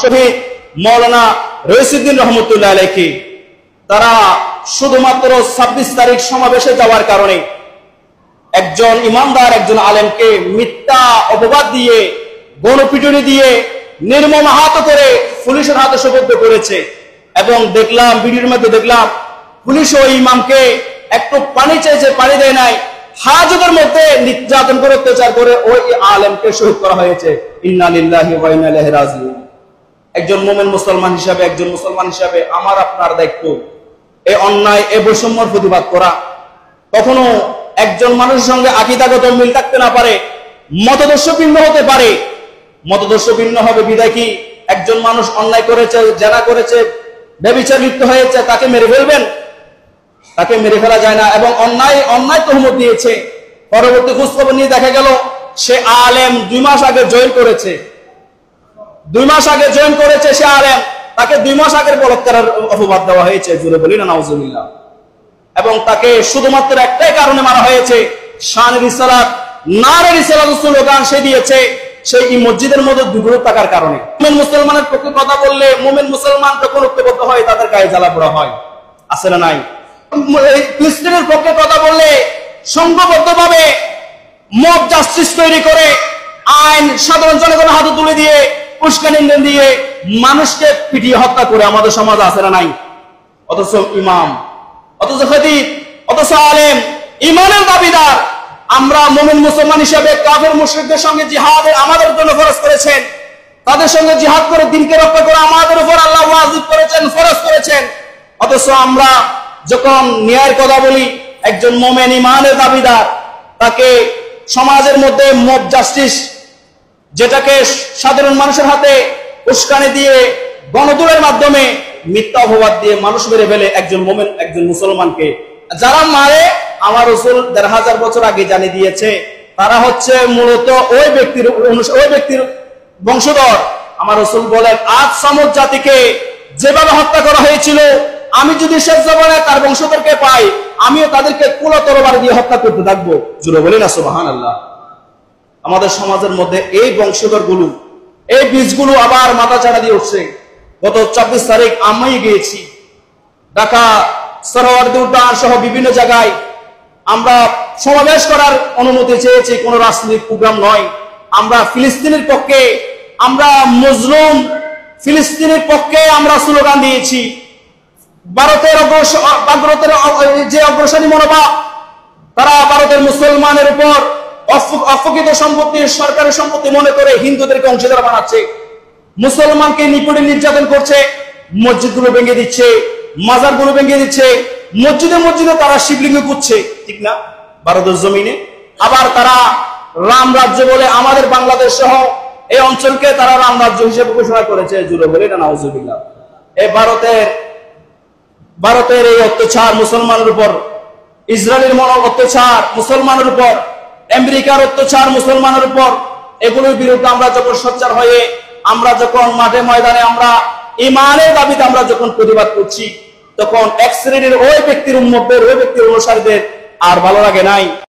শহীদ মৌলানা রইসুদ্দিন রহমতুল্লাহ আলাইহি তারা শুধুমাত্র 26 তারিখ সমাবেশে যাওয়ার কারণে একজন ইমানদার একজন আলেমকে মিথ্যা অপবাদ দিয়ে গণপিটুনি দিয়ে নির্মম আহত করে পুলিশের হাতে সোপর্দ করেছে। এবং দেখলাম ভিডিওর মধ্যে দেখলাম পুলিশ ওই ইমামকে একটু পানি চাইছে, পানি দেয় নাই, হাজতের মধ্যে নির্যাতন করে অত্যাচার করে ওই আলেমকে শহীদ করা হয়েছে। ইন্না লিল্লাহি ওয়া ইন্না ইলাইহি রাজিউন। একজন মুমিন মুসলমান হিসাবে, একজন মুসলমান হিসাবে আমার আপনার দায়িত্ব এই অন্যায় এই বৈষম্যর প্রতিবাদ করা। কখনো একজন মানুষের সঙ্গে আকীদাগত মিল থাকতে না পারে, মতাদর্শ ভিন্ন হতে পারে, মতাদর্শ ভিন্ন হবে বিধায় কি একজন মানুষ অন্যায় করেছে, জেনা করেছে, ব্যভিচার লিপ্ত হয়েছে, তাকে মেরে ফেলবেন? তাকে মেরে ফেলা যায় না। এবং অন্যায় তহমত দিয়েছে, পরবর্তী খোঁজখবর নিয়ে দেখা গেল সে আলেম 2 মাস আগে জয়েন করেছে, 2 মাস আগে জয়েন করেছে সে আলেম, তাকে 2 মাস আগের বলাৎকারের অপবাদ দেওয়া হয়েছে, জুড়ে বলি না নাউজুবিল্লাহ। এবং তাকে শুধুমাত্র একটাই কারণে মারা হয়েছে, শানের রিসালাত নারে রিসালাত স্লোগান সে দিয়েছে সেই মসজিদের মধ্যে দুগুলো থাকার কারণে। মুমিন মুসলমানের পক্ষে কথা বললে মুমিন মুসলমান যখন ঐক্যবদ্ধ হয় তাদের গায়ে জ্বালা পোড়া হয়, আছে না নাই? খ্রিস্টানের পক্ষে কথা বললে সংঘবদ্ধভাবে মব জাস্টিস তৈরি করে আইন সাধারণ জনগণের হাতে তুলে দিয়ে উস্কানি দিয়ে মানুষকে পিটিয়ে হত্যা করে আমাদের সমাজ, আছে না নাই? অথচ ইমাম, অথচ খতিব, অথচ আলেম, ইমানের দাবিদার আমরা মুমিন মুসলমান হিসেবে কাফের মুশরিকদের সঙ্গে জিহাদ আমাদের জন্য ফরজ করেছেন, তাদের সঙ্গে জিহাদ করে দ্বীনকে রক্ষা করে আমাদের উপর আল্লাহ ওয়াজিব করেছেন, ফরজ করেছেন। অথচ আমরা যখন ন্যায়ের কথা বলি, একজন মুমিন ইমানের দাবিদার তাকে সমাজের মধ্যে মব জাস্টিস, যেটাকে সাধারণ মানুষের হাতে উস্কানি দিয়ে গণদুলের মাধ্যমে মিথ্যা অপবাদ দিয়ে মানুষ মেরে ফেলে একজন মুমিন একজন মুসলমানকে। যারা মারে আমার রাসূল 1000 বছর আগে জানিয়ে দিয়েছে তারা হচ্ছে মূলত ওই ব্যক্তির বংশধর। আমার রাসূল বলেন আদ সামুদ জাতিকে যেভাবে হত্যা করা হয়েছিল, আমি যদি শেষ জমানে তার বংশধরকে পাই আমিও তাদেরকে কুলা তরবারি দিয়ে হত্যা করতে থাকবো। জুড়ে বলি না সুবহানাল্লাহ। আমাদের সমাজের মধ্যে এই বংশধরগুলো, এই বীজগুলো আবার মাথাচাড়া দিয়ে উঠছে। গত 24 তারিখ আমি গিয়েছি ঢাকা সরোয়ার্দী উদ্যান সহ বিভিন্ন জায়গায় আমরা সমাবেশ করার অনুমতি চেয়েছি, কোনো রাজনৈতিক প্রোগ্রাম নয়। আমরা ফিলিস্তিনের পক্ষে, আমরা মজলুম ফিলিস্তিনের পক্ষে আমরা স্লোগান দিয়েছি। ভারতের যে অগ্রসরী মনোভাব, তারা ভারতের মুসলমানের উপর অপ্রকৃত সম্পত্তি, সরকারের সম্পত্তি মনে করে হিন্দুদেরকে অংশীদার বানাচ্ছে, মুসলমানকে নিপীড়ন নির্যাতন করছে, মসজিদগুলো ভেঙে দিচ্ছে, মাজারগুলো ভেঙে দিচ্ছে, মসজিদে তারা শিবলিঙ্গ করছে, ঠিক না ভারতের জমিনে। আবার তারা রাম রাজ্য বলে আমাদের বাংলাদেশ সহ এই অঞ্চলকে তারা রাম রাজ্য হিসেবে ঘোষণা করেছে। জুড়ে বলি না নাউজুবিল্লাহ। এই ভারতের এই অত্যাচার মুসলমানের উপর, ইসরায়েলের অত্যাচার মুসলমানের উপর, আমেরিকার অত্যাচার মুসলমানের উপর, এগুলোর বিরুদ্ধে আমরা যখন সোচ্চার হয়ে, আমরা যখন মাঠে ময়দানে আমরা ইমানের দাবিতে আমরা যখন প্রতিবাদ করছি, তখন এক শ্রেণীর ওই ব্যক্তির উম্মতদের, ওই ব্যক্তির অনুসারীদের আর ভালো লাগে নাই।